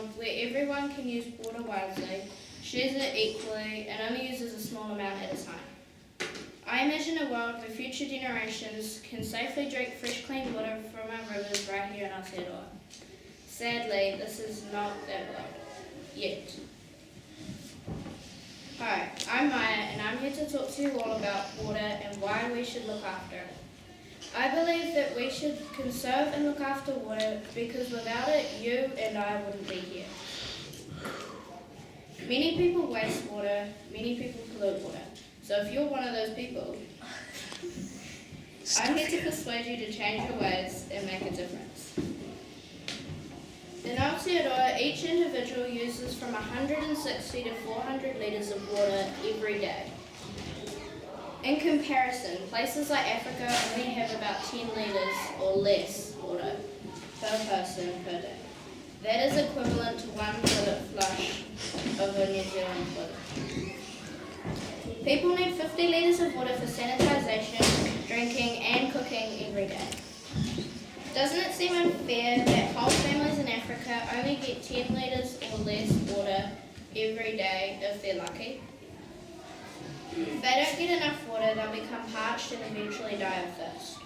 world where everyone can use water wisely, shares it equally, and only uses a small amount at a time. I imagine a world where future generations can safely drink fresh, clean water from our rivers right here in Aotearoa. Sadly, this is not that world. Yet. Hi, I'm Maia, and I'm here to talk to you all about water and why we should look after it. I believe that we should conserve and look after water because without it, you and I wouldn't be here. Many people waste water, many people pollute water. So if you're one of those people, I'm here to persuade you to change your ways and make a difference. In Aotearoa, each individual uses from 160 to 400 litres of water every day. In comparison, places like Africa only have about 10 litres or less water per person per day. That is equivalent to 1 toilet flush of a New Zealand toilet. People need 50 litres of water for sanitisation, drinking and cooking every day. Doesn't it seem unfair that whole families in Africa only get 10 litres or less water every day if they're lucky? If they don't get enough water, they'll become parched and eventually die of thirst.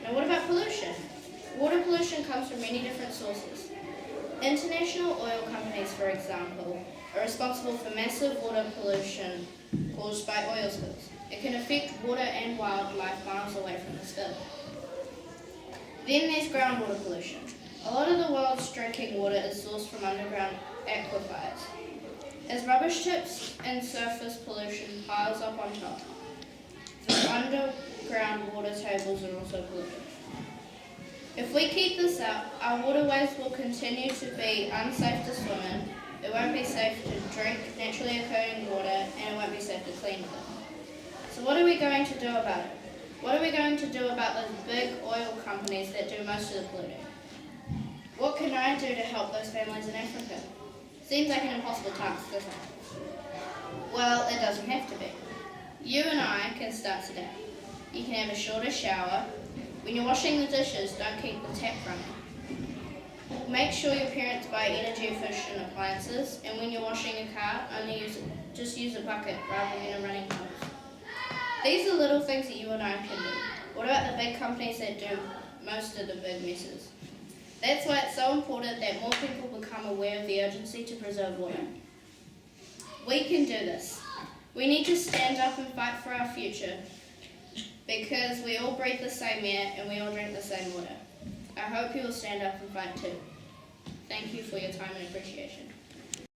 Now what about pollution? Water pollution comes from many different sources. International oil companies, for example, are responsible for massive water pollution caused by oil spills. It can affect water and wildlife miles away from the spill. Then there's groundwater pollution. A lot of the world's drinking water is sourced from underground aquifers. As rubbish tips and surface pollution piles up on top, the underground water tables are also polluted. If we keep this up, our waterways will continue to be unsafe to swim in, it won't be safe to drink naturally occurring water, and it won't be safe to clean with it. So what are we going to do about it? What are we going to do about those big oil companies that do most of the polluting? What can I do to help those families in Africa? Seems like an impossible task, doesn't it? Well, it doesn't have to be. You and I can start today. You can have a shorter shower. When you're washing the dishes, don't keep the tap running. Make sure your parents buy energy efficient appliances, and when you're washing a car, just use a bucket rather than a running hose. These are little things that you and I can do. What about the big companies that do most of the big messes? That's why it's so important that more people become aware of the urgency to preserve water. We can do this. We need to stand up and fight for our future because we all breathe the same air and we all drink the same water. I hope you will stand up and fight too. Thank you for your time and appreciation.